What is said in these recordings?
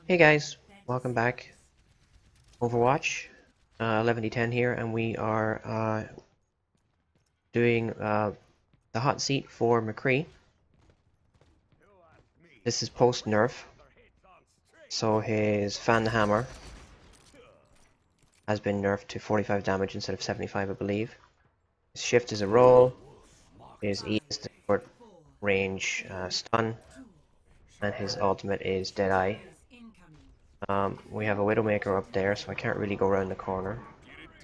Hey guys, welcome back. Overwatch, 11d10 here, and we are doing the hot seat for McCree. This is post nerf, so his fan hammer has been nerfed to 45 damage instead of 75, I believe. His shift is a roll, his E is the short range stun, and his ultimate is Deadeye. We have a Widowmaker up there, so I can't really go around the corner.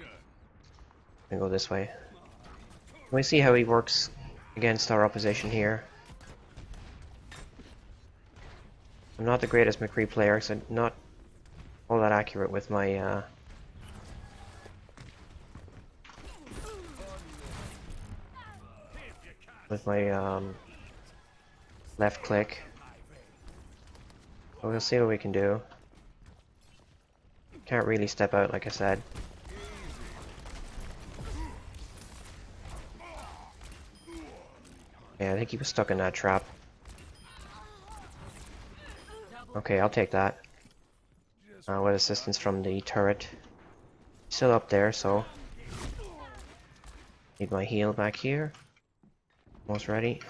I'm gonna go this way. We see how he works against our opposition here. I'm not the greatest McCree player, so I'm not all that accurate with my left click. But we'll see what we can do. Can't really step out, like I said. Yeah, I think he was stuck in that trap. Okay, I'll take that. With assistance from the turret. Still up there, so... Need my heal back here. Almost ready.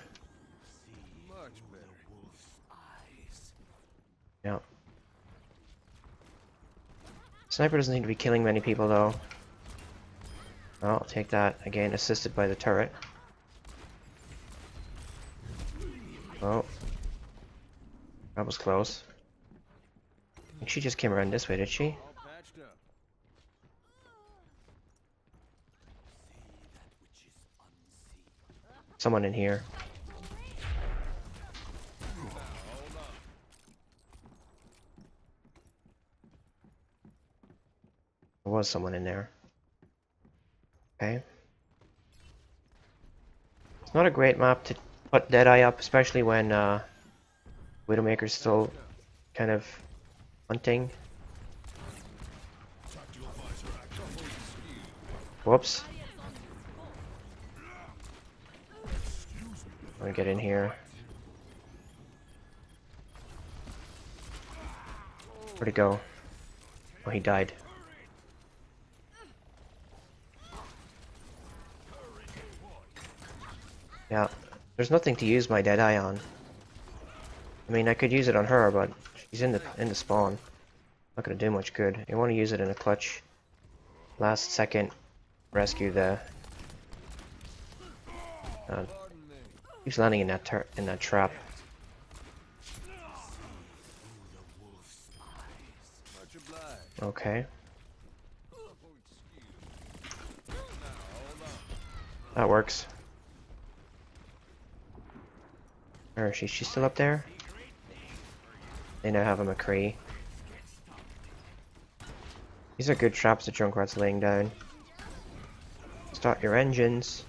Yeah. Sniper doesn't seem to be killing many people, though. Oh, I'll take that. Again, assisted by the turret. Oh. That was close. I think she just came around this way, did she? Someone in here. There was someone in there. Okay. It's not a great map to put Deadeye up, especially when Widowmaker's still kind of hunting. Whoops. I'm gonna get in here. Where'd he go? Oh, he died. Yeah, there's nothing to use my Deadeye on. I mean, I could use it on her, but she's in the spawn. Not gonna do much good. You want to use it in a clutch, last second rescue the. Keeps landing in that trap. Okay. That works. Where is she? She's still up there? They now have a McCree. These are good traps that Junkrat's laying down. Start your engines.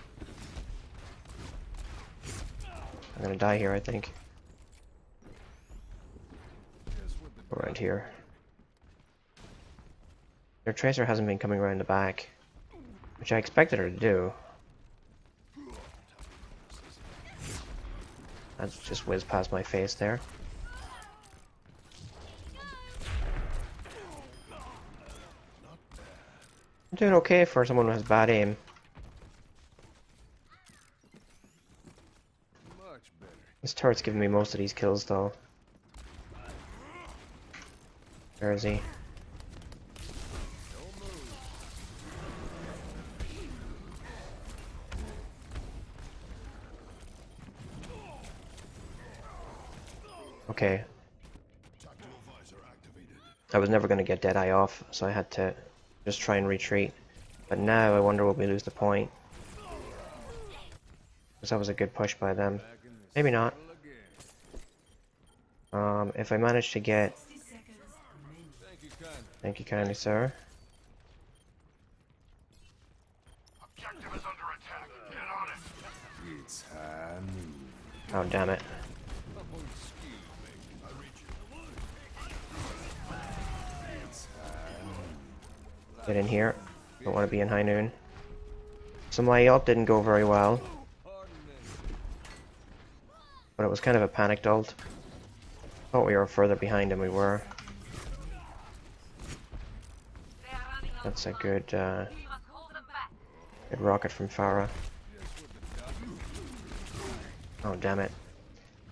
I'm gonna die here, I think. Around here. Their tracer hasn't been coming around the back, which I expected her to do. That's just whizzed past my face there. I'm doing okay for someone who has bad aim. This turret's giving me most of these kills, though. Where is he? Okay. I was never going to get Deadeye off, so I had to just try and retreat. But now I wonder will we lose the point. Because that was a good push by them. Maybe not. If I manage to get... Thank you kindly, sir. Objective is under attack. Get on it. It's Oh, damn it. Get in here. Don't want to be in high noon. So my ult didn't go very well. But it was kind of a panicked ult. Thought we were further behind than we were. That's a good, good rocket from Farah. Oh, damn it.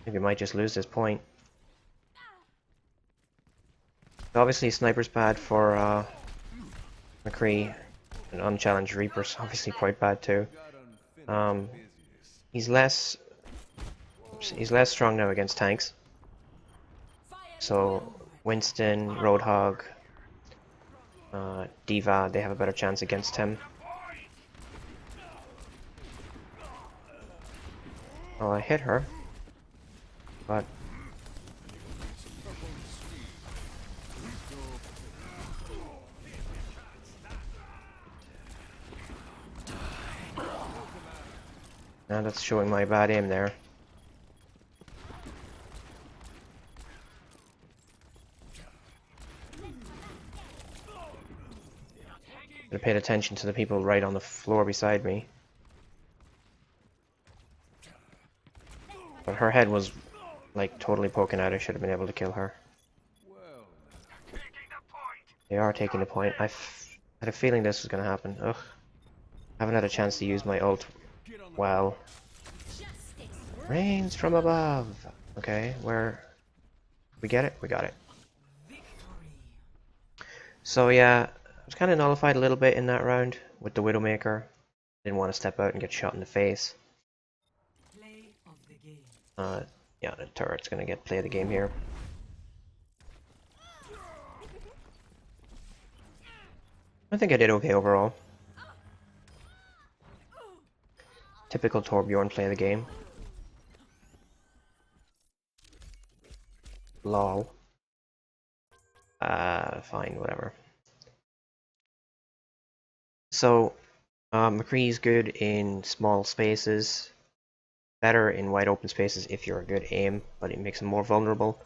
Maybe we might just lose this point. Obviously, Sniper's bad for McCree, and Unchallenged Reaper's obviously quite bad too. He's less strong now against tanks. So Winston, Roadhog, Diva, they have a better chance against him. Oh, I hit her, but now that's showing my bad aim there. I paid attention to the people right on the floor beside me. But her head was like totally poking out. I should have been able to kill her. They are taking the point. I had a feeling this was going to happen. Ugh. I haven't had a chance to use my ult well. Rains from above. Okay, where... We get it? We got it. So yeah, I was kind of nullified a little bit in that round with the Widowmaker. Didn't want to step out and get shot in the face. Yeah, the turret's gonna get play of the game here. I think I did okay overall. Typical Torbjorn play of the game. Lol. Fine, whatever. So, McCree's good in small spaces. Better in wide open spaces if you're a good aim, but it makes him more vulnerable.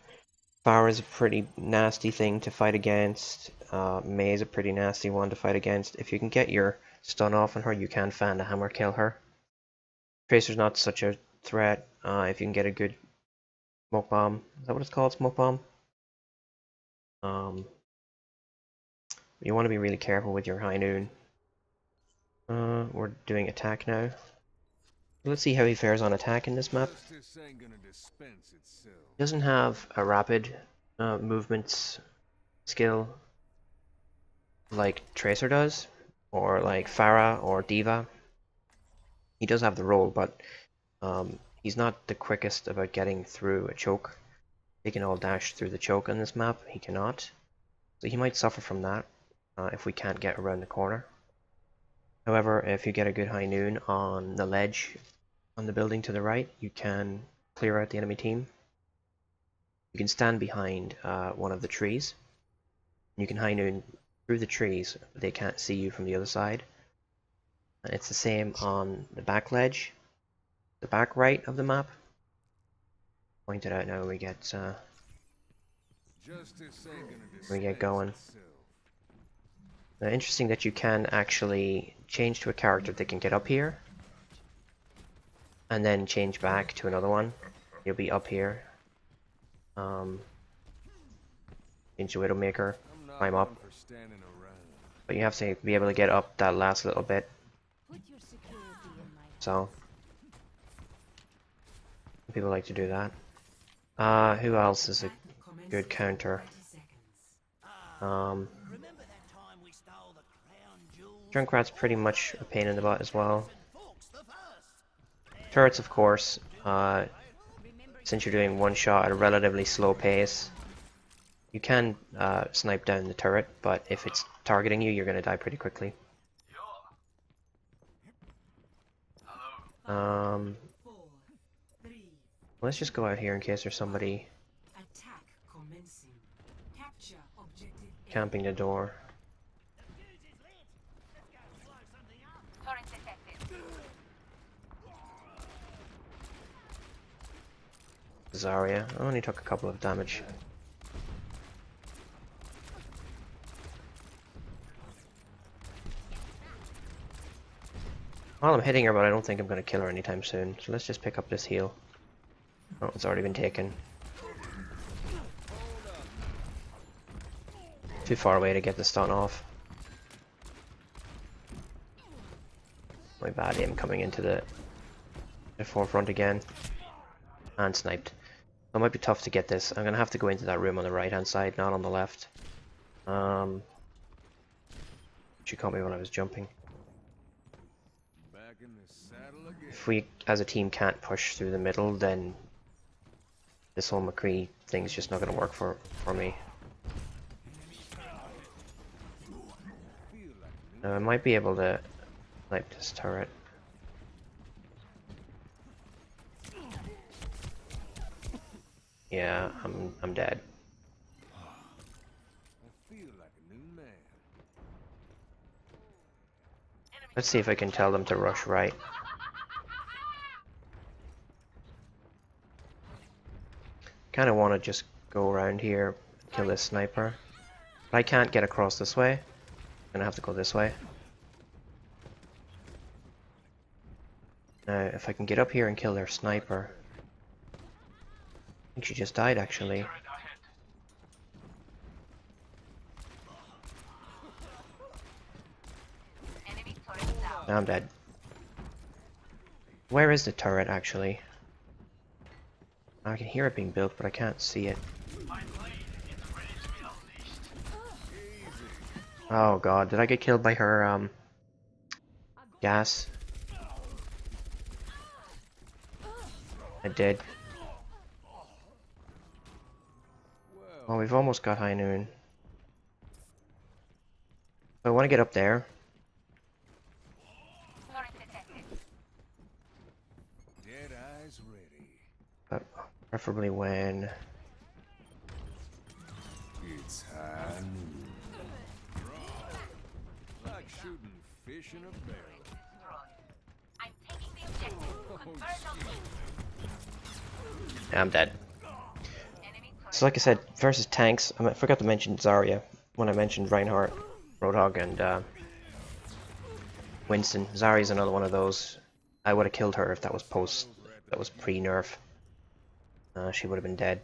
Farah is a pretty nasty thing to fight against. Mei is a pretty nasty one to fight against. If you can get your stun off on her, you can fan the hammer kill her. Tracer's not such a threat. If you can get a good smoke bomb. Is that what it's called? Smoke bomb? You want to be really careful with your high noon. We're doing attack now. Let's see how he fares on attack in this map. He doesn't have a rapid movements skill like Tracer does, or like Farah or Diva. He does have the role, but he's not the quickest about getting through a choke. He can all dash through the choke on this map. He cannot. So he might suffer from that if we can't get around the corner. However, if you get a good high noon on the ledge on the building to the right, you can clear out the enemy team. You can stand behind one of the trees. You can high noon through the trees, but they can't see you from the other side. And it's the same on the back ledge, the back right of the map. Point it out now. We get going. Now, interesting that you can actually change to a character that can get up here, and then change back to another one. You'll be up here. Change to Widowmaker, climb up. But you have to be able to get up that last little bit. So, people like to do that. Who else is a good counter? Junkrat's pretty much a pain in the butt as well. Turrets, of course. Since you're doing one shot at a relatively slow pace, you can snipe down the turret, but if it's targeting you, you're going to die pretty quickly. Let's just go out here in case there's somebody camping the door. Zarya. I only took a couple of damage. Well, I'm hitting her, but I don't think I'm going to kill her anytime soon. So let's just pick up this heal. Oh, it's already been taken. Too far away to get the stun off. My bad aim coming into the forefront again. And sniped. It might be tough to get this. I'm gonna have to go into that room on the right hand side, not on the left. She caught me when I was jumping. Back in the saddle again. If we as a team can't push through the middle, then this whole McCree thing's just not gonna work for me. Now I might be able to snipe this turret. Yeah, I'm dead. I feel like a new man. Let's see if I can tell them to rush right. Kinda wanna just go around here, kill this sniper. But I can't get across this way. I'm gonna have to go this way. Now, if I can get up here and kill their sniper. I think she just died, actually. Now I'm dead. Where is the turret, actually? I can hear it being built, but I can't see it. Oh god, did I get killed by her, gas? I did. Well, we've almost got high noon. I want to get up there. Dead eyes ready. But preferably when... It's high noon. Like shooting fish in a barrel. I'm taking the objective. Converge on me. Yeah, I'm dead. So like I said, versus tanks, I forgot to mention Zarya when I mentioned Reinhardt, Roadhog, and Winston. Zarya's another one of those. I would have killed her if that was pre-nerf. She would have been dead.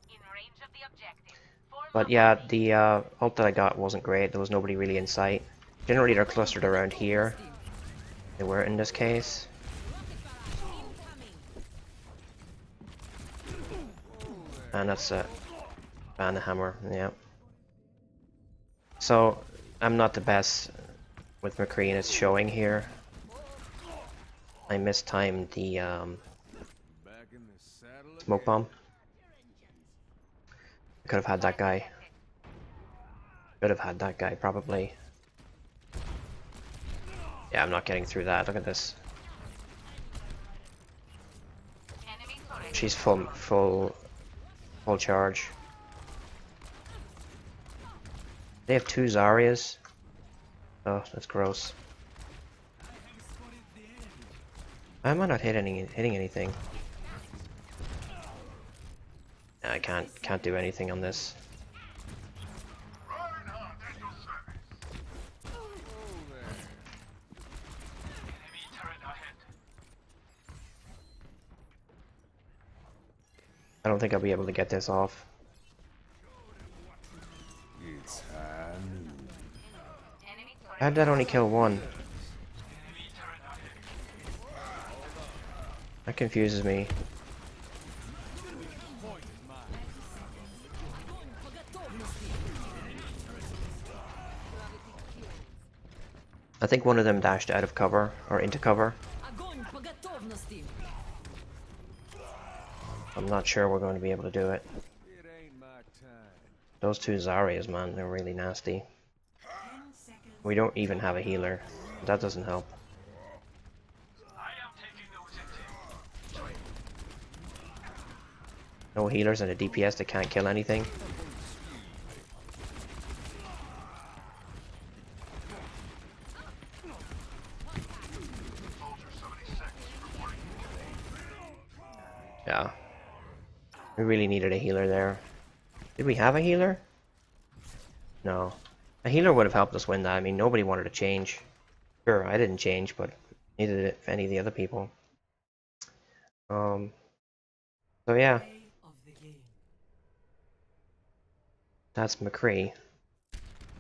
In range of the objective. Form But yeah, the ult that I got wasn't great. There was nobody really in sight. Generally they're clustered around here. They weren't in this case. And that's a ban the hammer, yeah. So I'm not the best with McCree and it's showing here. I mistimed the Back in the saddle smoke bomb. I could have had that guy. Could have had that guy probably. Yeah, I'm not getting through that. Look at this. enemy turret. She's full charge. They have 2 Zaryas. Oh, that's gross. Why am I not hitting anything? I can't do anything on this. Reinhardt at your service. Enemy turret ahead. I don't think I'll be able to get this off. It's high noon. Enemy turret. How did that only kill 1? Enemy turret ahead. That confuses me. I think one of them dashed out of cover, or into cover. I'm not sure we're going to be able to do it. It ain't my time. Those 2 Zaryas, man, they're really nasty. We don't even have a healer. That doesn't help. I am taking those into. No healers and a DPS that can't kill anything. Soldier 76 reporting. Yeah. We really needed a healer there. Did we have a healer? No. A healer would have helped us win that. I mean, nobody wanted to change. Sure, I didn't change, but neither did any of the other people. So yeah. That's McCree.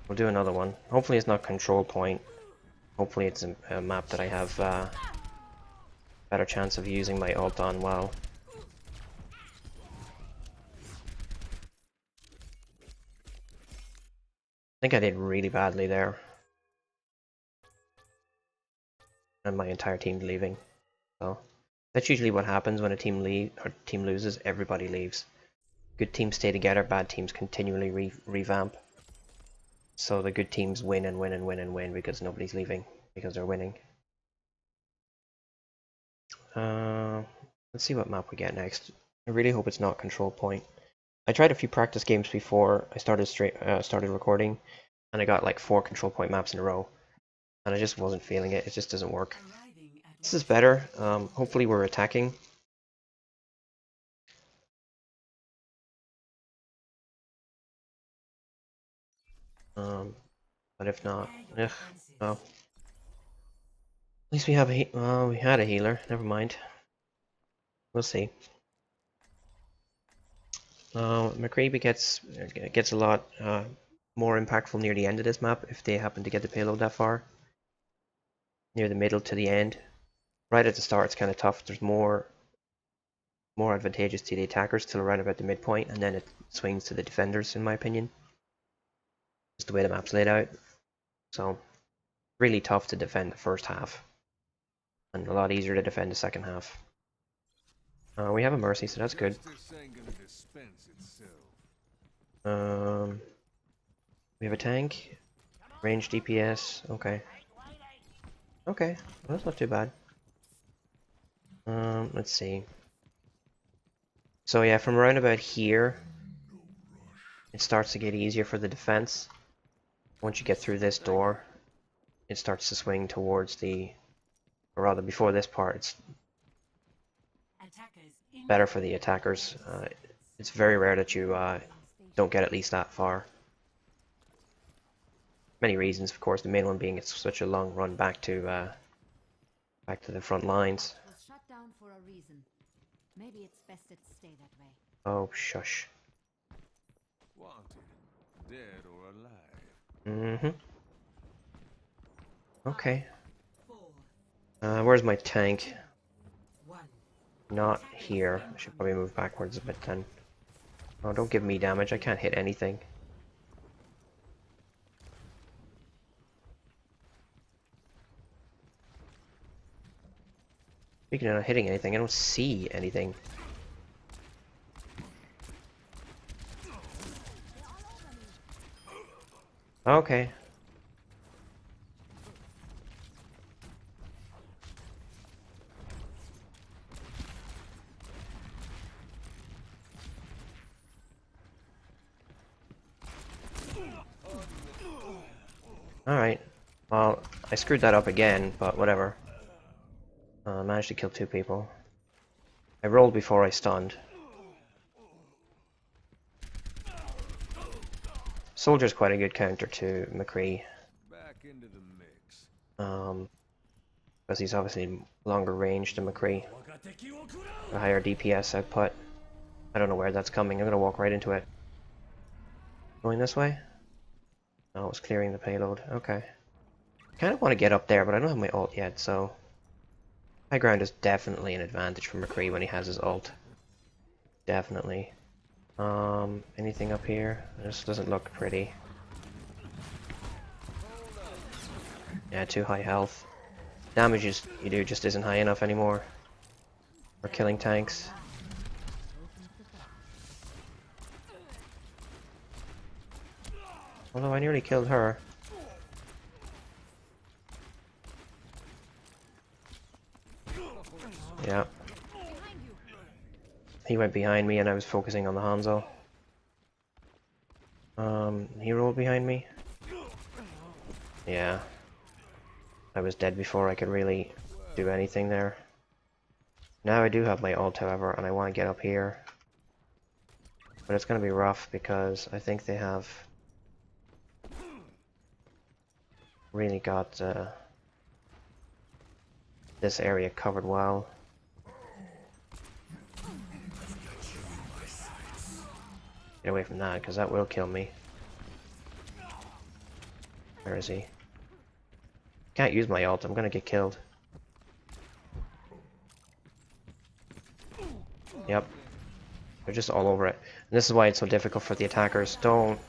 We'll do another one. Hopefully it's not control point. Hopefully it's a map that I have better chance of using my ult on well. I think I did really badly there. And my entire team leaving. So that's usually what happens when a team loses, everybody leaves. Good teams stay together, bad teams continually revamp. So the good teams win and win and win and win because nobody's leaving, because they're winning. Let's see what map we get next. I really hope it's not Control Point. I tried a few practice games before I started recording, and I got like 4 Control Point maps in a row, and I just wasn't feeling it. It just doesn't work. This is better. Hopefully we're attacking. But if not, ugh, no. At least we have we had a healer. Never mind. We'll see. McCree gets a lot more impactful near the end of this map if they happen to get the payload that far. Near the middle to the end. Right at the start it's kind of tough. There's more advantageous to the attackers till around about the midpoint, and then it swings to the defenders in my opinion. Just the way the map's laid out. So really tough to defend the first half. And a lot easier to defend the second half. We have a Mercy, so that's good. We have a tank. Range DPS, okay. Okay, well, that's not too bad. Let's see. So yeah, from around about here, it starts to get easier for the defense. Once you get through this door, it starts to swing towards the... Or rather, before this part, it's better for the attackers. It's very rare that you don't get at least that far. Many reasons, of course. The main one being it's such a long run back to the front lines. Shut down for a reason. Maybe it's best it stay that way. Oh, shush. Wanted, dead or alive. Mm-hmm. Okay. Where's my tank? Not here. I should probably move backwards a bit then. Oh, don't give me damage. I can't hit anything. Speaking of not hitting anything, I don't see anything. Okay. Alright. Well, I screwed that up again, but whatever. I managed to kill 2 people. I rolled before I stunned. Soldier's quite a good counter to McCree. Back into the mix. Because he's obviously longer range than McCree. A higher DPS output. I don't know where that's coming. I'm gonna walk right into it. Going this way? No, it's clearing the payload. Okay. I kind of want to get up there, but I don't have my ult yet, so... High ground is definitely an advantage for McCree when he has his ult. Definitely. Anything up here? This doesn't look pretty. Yeah, too high health. Damage you do just isn't high enough anymore. For killing tanks. Although I nearly killed her. Yeah. He went behind me and I was focusing on the Hanzo. He rolled behind me. Yeah. I was dead before I could really do anything there. Now I do have my ult, however, and I want to get up here. But it's going to be rough because I think they have really got this area covered well. Get away from that, because that will kill me. Where is he? Can't use my ult, I'm gonna get killed. Yep. They're just all over it. And this is why it's so difficult for the attackers. Don't...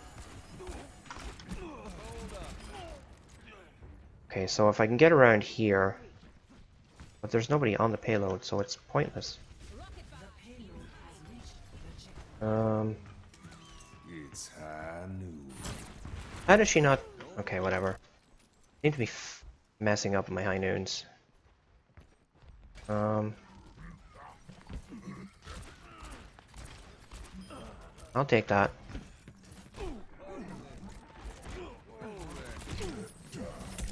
Okay, so if I can get around here... But there's nobody on the payload, so it's pointless. It's high noon. How does she not... Okay, whatever. Seem to be messing up my high noons. I'll take that.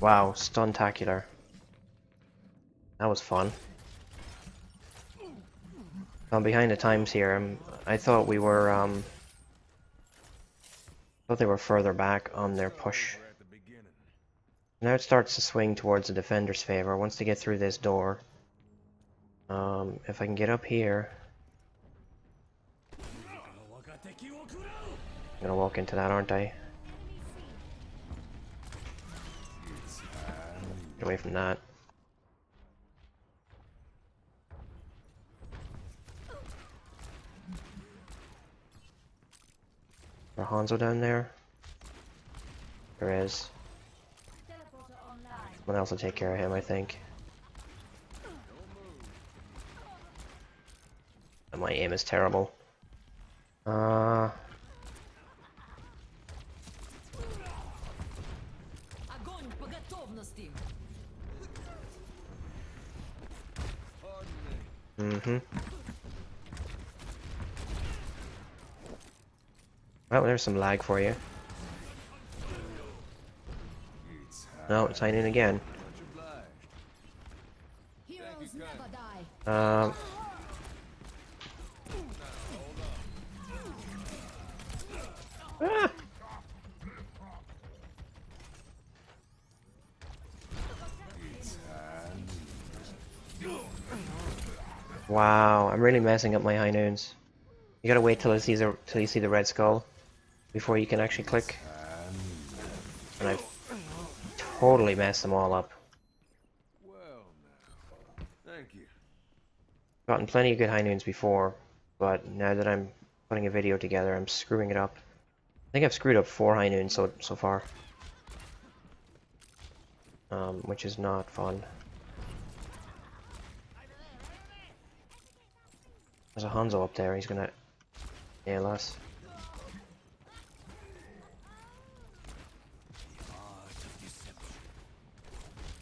Wow, stuntacular. That was fun. I'm behind the times here. I thought we were, thought they were further back on their push. Now it starts to swing towards the defender's favor once they get through this door. If I can get up here... I'm gonna walk into that, aren't I? Get away from that. Is there Hanzo down there? There is. Someone else will take care of him, I think. And my aim is terrible. Well, there's some lag for you. No, it's signing again. Heroes never die. Ah! Wow, I'm really messing up my high noons. You gotta wait till you see the red skull before you can actually click. And I've totally messed them all up. Well, now, thank you. Gotten plenty of good high noons before, but now that I'm putting a video together, I'm screwing it up. I think I've screwed up 4 high noons so far. Which is not fun. There's a Hanzo up there, he's gonna nail us.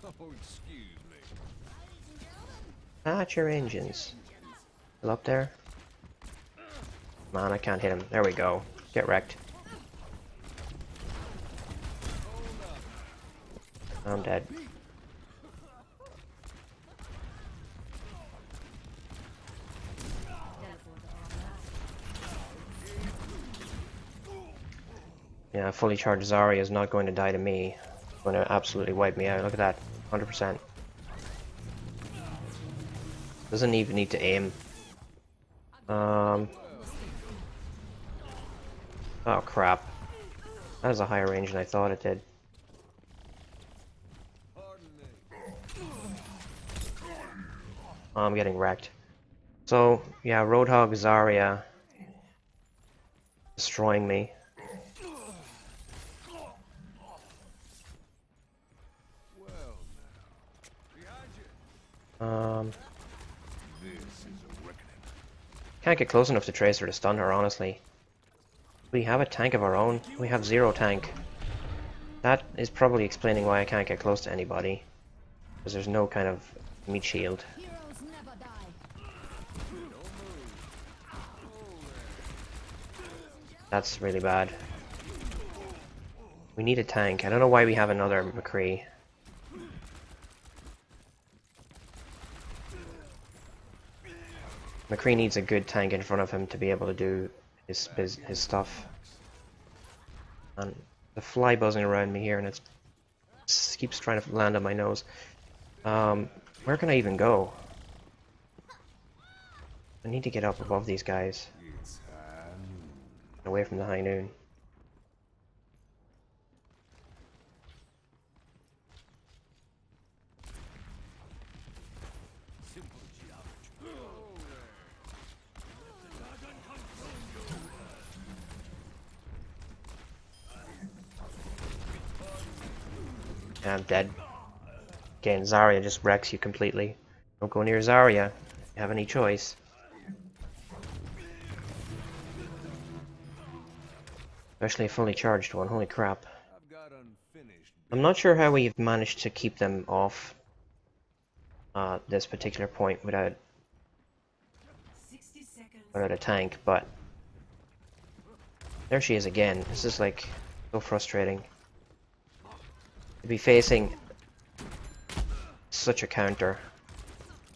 Oh, excuse me. Start your engines. Still up there? Man, I can't hit him. There we go. Get wrecked. I'm dead. Yeah, a fully charged Zarya is not going to die to me. It's going to absolutely wipe me out. Look at that. 100%. Doesn't even need to aim. Oh crap. That has a higher range than I thought it did. Oh, I'm getting wrecked. So, yeah, Roadhog Zarya destroying me. Can't get close enough to Tracer to stun her, honestly. We have a tank of our own. We have 0 tank. That is probably explaining why I can't get close to anybody. Because there's no kind of meat shield. Heroes never die. That's really bad. We need a tank. I don't know why we have another McCree. McCree needs a good tank in front of him to be able to do his stuff. And the fly buzzing around me here, and it keeps trying to land on my nose. Where can I even go? I need to get up above these guys. Away from the high noon. And I'm dead. Again, Zarya just wrecks you completely. Don't go near Zarya if you have any choice. Especially a fully charged one, holy crap. I'm not sure how we've managed to keep them off this particular point without a tank, but there she is again. This is like so frustrating. To be facing such a counter.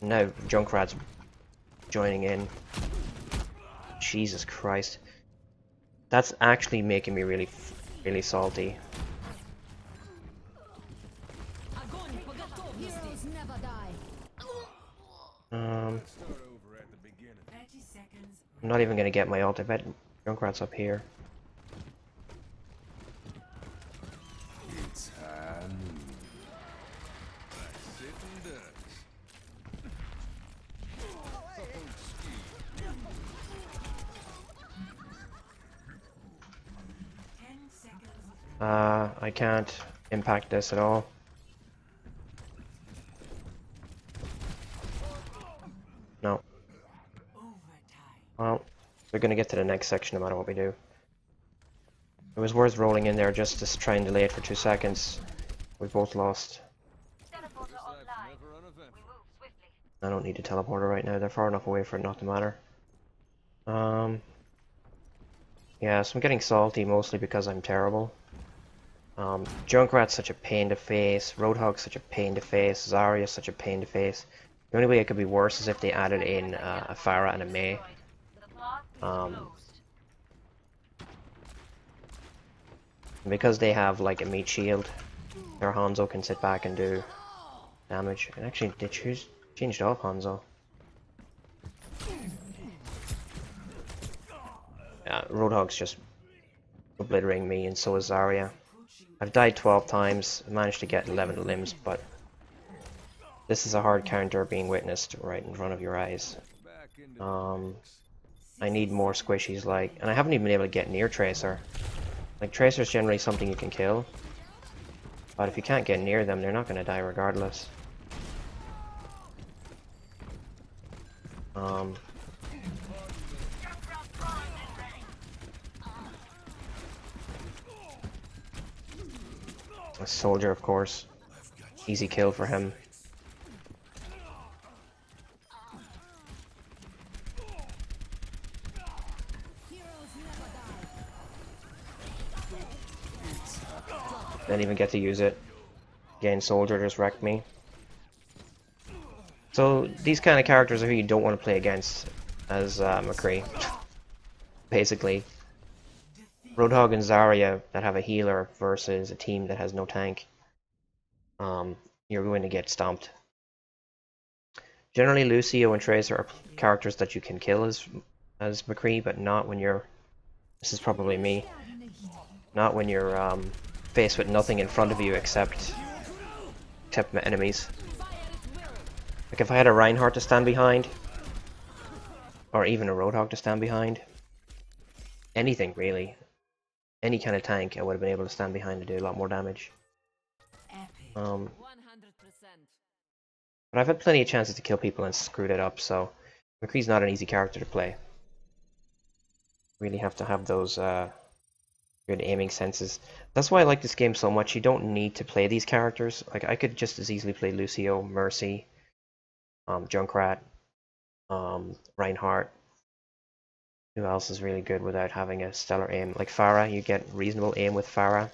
Now Junkrat's joining in. Jesus Christ. That's actually making me really salty. Heroes never die. I'm not even gonna get my ult. I bet Junkrat's up here. I can't impact this at all. No. Well, we're gonna get to the next section no matter what we do. It was worth rolling in there just to try and delay it for 2 seconds. We both lost. Teleporter online. We move swiftly. I don't need a teleporter right now. They're far enough away for it not to matter. Yeah, so I'm getting salty mostly because I'm terrible. Junkrat's such a pain to face. Roadhog's such a pain to face. Zarya's such a pain to face. The only way it could be worse is if they added in a Pharah and a Mei. Because they have like a meat shield, their Hanzo can sit back and do damage. And actually, they changed off Hanzo. Yeah, Roadhog's just obliterating me, and so is Zarya. I've died 12 times, managed to get 11 limbs, but this is a hard counter being witnessed right in front of your eyes. I need more squishies and I haven't even been able to get near Tracer. Like, Tracer's generally something you can kill, but if you can't get near them, they're not going to die regardless. A soldier, of course. Easy kill for him. Didn't even get to use it. Again, soldier just wrecked me. So these kind of characters are who you don't want to play against as McCree. Basically. Roadhog and Zarya that have a healer versus a team that has no tank. You're going to get stomped. Generally, Lucio and Tracer are characters that you can kill as McCree, but not when you're... This is probably me. Not when you're faced with nothing in front of you except my enemies. Like if I had a Reinhardt to stand behind, or even a Roadhog to stand behind, anything really, any kind of tank I would have been able to stand behind to do a lot more damage. But I've had plenty of chances to kill people and screwed it up, so McCree's not an easy character to play. Really have to have those good aiming senses. That's why I like this game so much. You don't need to play these characters. Like, I could just as easily play Lucio, Mercy, Junkrat, Reinhardt. Who else is really good without having a stellar aim? Like Pharah, you get reasonable aim with Pharah.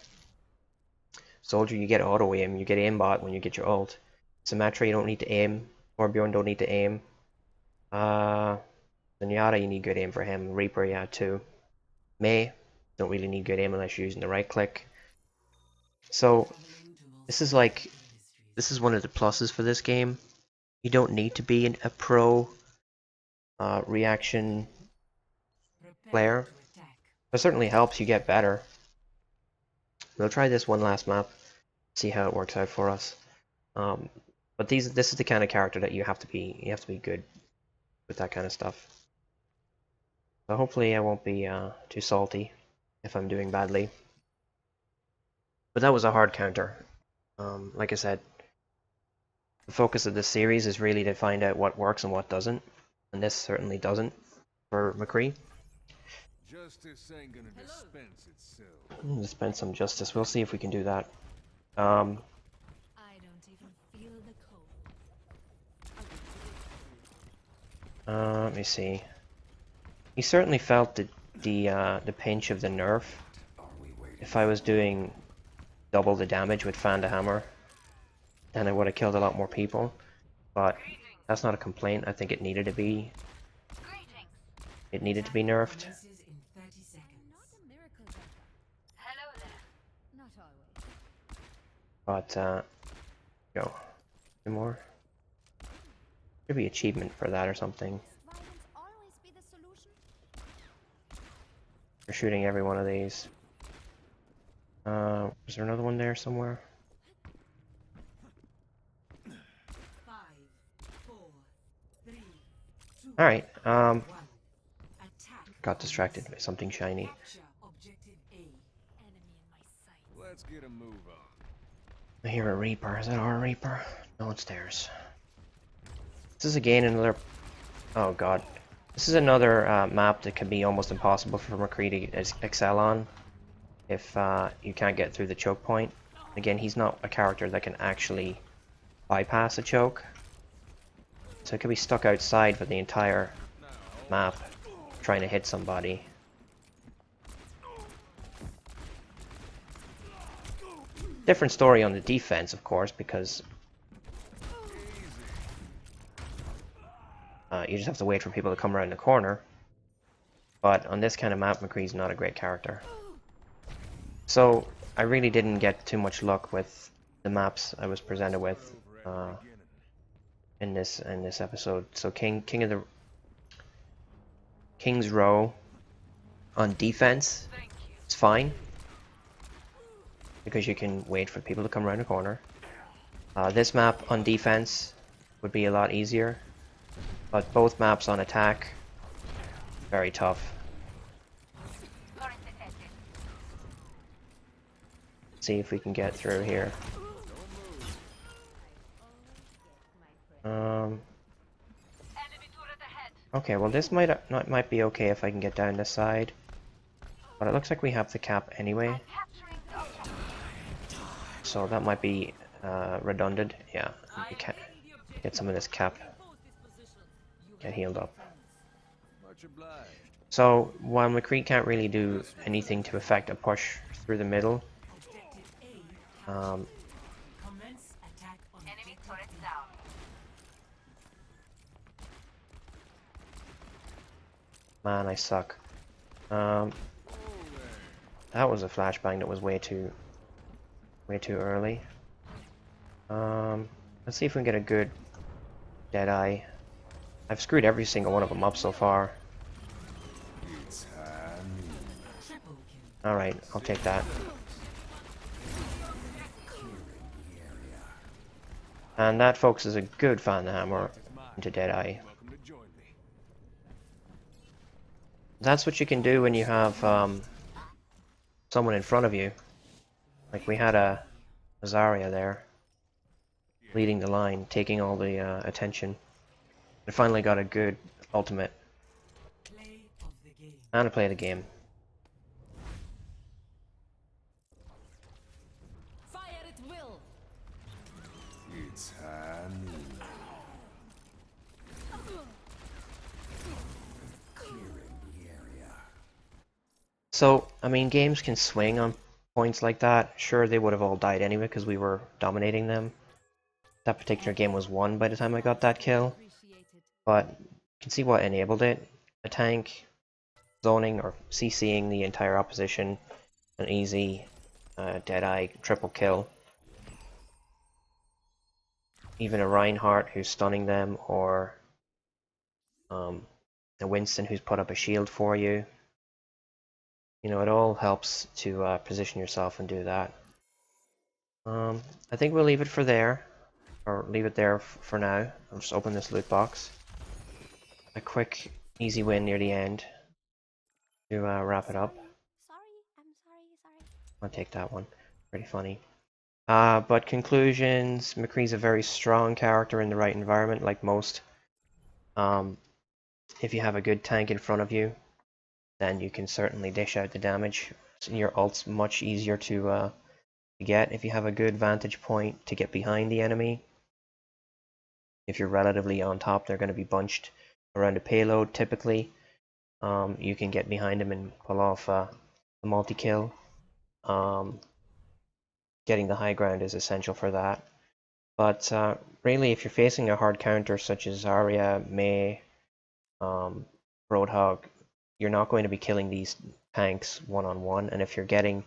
Soldier, you get auto aim. You get aimbot when you get your ult. Symmetra, you don't need to aim. Torbjorn, don't need to aim. Zenyatta, you need good aim for him. Reaper, yeah, too. Mei, don't really need good aim unless you're using the right click. So, this is one of the pluses for this game. You don't need to be a pro reaction player. It certainly helps you get better. We'll try this one last map, see how it works out for us. But this is the kind of character that you have to be good with that kind of stuff. So hopefully I won't be too salty if I'm doing badly. But that was a hard counter. Like I said, the focus of the series is really to find out what works and what doesn't, and this certainly doesn't for McCree. Justice ain't gonna dispense itself. Dispense some justice. We'll see if we can do that. I don't even feel the cold. Let me see. He certainly felt the pinch of the nerf. If I was doing double the damage with Fan to Hammer, then I would have killed a lot more people. But that's not a complaint. I think it needed to be. It needed to be nerfed. Not a miracle worker. Hello there. Not always. But go. Two more. Should be achievement for that or something. Violence always be the solution? For shooting every one of these. Was there another one there somewhere? 5, 4, 3, 2, Alright, 1. Attack. got distracted by something shiny. Capture objective A. Enemy in my sight. Let's get a move on. I hear a Reaper. Is that our Reaper? No, it's theirs. This is again another... Oh god. This is another map that can be almost impossible for McCree to excel on if you can't get through the choke point. Again, he's not a character that can actually bypass a choke. So it could be stuck outside for the entire map trying to hit somebody. Different story on the defense, of course, because you just have to wait for people to come around the corner. But on this kind of map, McCree's not a great character. So I really didn't get too much luck with the maps I was presented with in this episode. So King's Row on defense is fine because you can wait for people to come around the corner. This map on defense would be a lot easier, but both maps on attack very tough. See if we can get through here. Okay, well this might be okay if I can get down this side, but it looks like we have the cap anyway, so that might be redundant. Yeah, we can get some of this cap, get healed up. Much obliged. So while McCree can't really do anything to affect a push through the middle, Commence attack on Enemy turret down. man, I suck. That was a flashbang that was way too early. Let's see if we can get a good Deadeye. I've screwed every single one of them up so far. Alright, I'll take that. And that, folks, is a good Fan to Hammer into Deadeye. Welcome to join me. That's what you can do when you have someone in front of you. Like we had a Zarya there, leading the line, taking all the attention. I finally got a good ultimate. play of the game. And to play the game. Fire at will. It's time. So, I mean, games can swing on points like that. Sure, they would have all died anyway because we were dominating them. That particular game was won by the time I got that kill. Appreciated. But you can see what enabled it. A tank zoning or CCing the entire opposition. An easy Deadeye triple kill. Even a Reinhardt who's stunning them, or a Winston who's put up a shield for you. You know, it all helps to position yourself and do that. I think we'll leave it for there. Or leave it there for now. I'll just open this loot box. A quick, easy win near the end to wrap it up. Sorry, I'm sorry. I'll take that one. Pretty funny. But conclusions, McCree's a very strong character in the right environment, like most. If you have a good tank in front of you, then you can certainly dish out the damage. Your ult's much easier to get if you have a good vantage point to get behind the enemy. If you're relatively on top, they're going to be bunched around a payload typically. You can get behind them and pull off a multi-kill. Getting the high ground is essential for that. But really, if you're facing a hard counter such as Zarya, Mei, Roadhog, you're not going to be killing these tanks one-on-one. And if you're getting,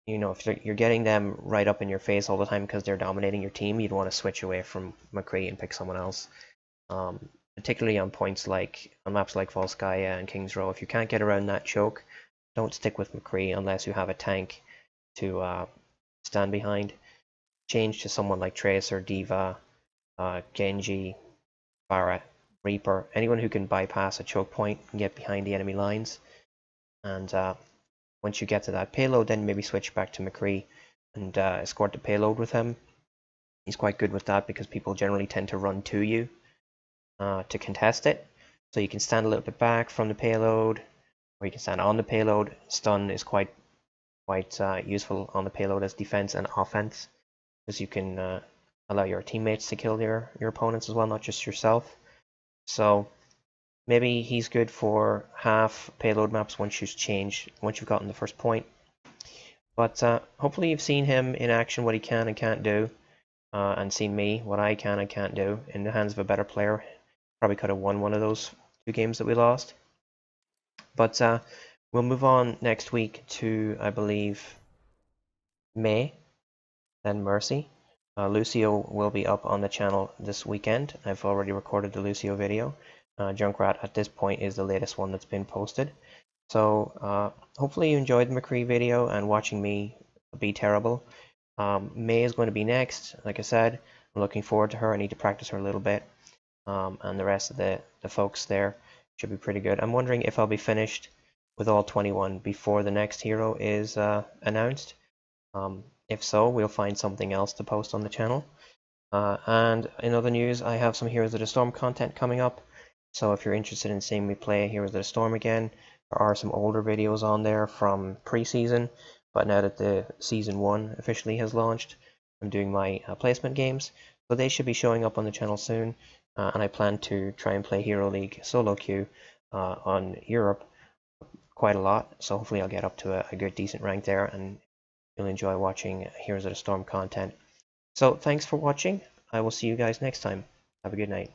if you're getting them right up in your face all the time because they're dominating your team, you'd want to switch away from McCree and pick someone else. Particularly on maps like Volskaya and King's Row. If you can't get around that choke, don't stick with McCree unless you have a tank to stand behind. Change to someone like Tracer, Diva, Genji, Barret, Reaper, anyone who can bypass a choke point and get behind the enemy lines. And once you get to that payload, then maybe switch back to McCree and escort the payload with him. He's quite good with that because people generally tend to run to you to contest it. So you can stand a little bit back from the payload, or you can stand on the payload. Stun is quite useful on the payload as defense and offense, because you can allow your teammates to kill your opponents as well, not just yourself. So maybe he's good for half payload maps once you've gotten the first point. But hopefully you've seen him in action, what he can and can't do, and seen me, what I can and can't do in the hands of a better player. Probably could have won one of those 2 games that we lost. But we'll move on next week to, I believe, May, then Mercy. Lucio will be up on the channel this weekend. I've already recorded the Lucio video. Junkrat at this point is the latest one that's been posted. So hopefully you enjoyed the McCree video and watching me be terrible. May is going to be next. Like I said, I'm looking forward to her. I need to practice her a little bit. And the rest of the folks there should be pretty good. I'm wondering if I'll be finished with all 21 before the next hero is announced. If so, we'll find something else to post on the channel. And in other news, I have some Heroes of the Storm content coming up. So if you're interested in seeing me play Heroes of the Storm again, there are some older videos on there from pre-season. But now that the Season 1 officially has launched, I'm doing my placement games. So they should be showing up on the channel soon. And I plan to try and play Hero League solo queue on Europe quite a lot. So hopefully I'll get up to a good decent rank there, and you'll enjoy watching Heroes of the Storm content. So thanks for watching. I will see you guys next time. Have a good night.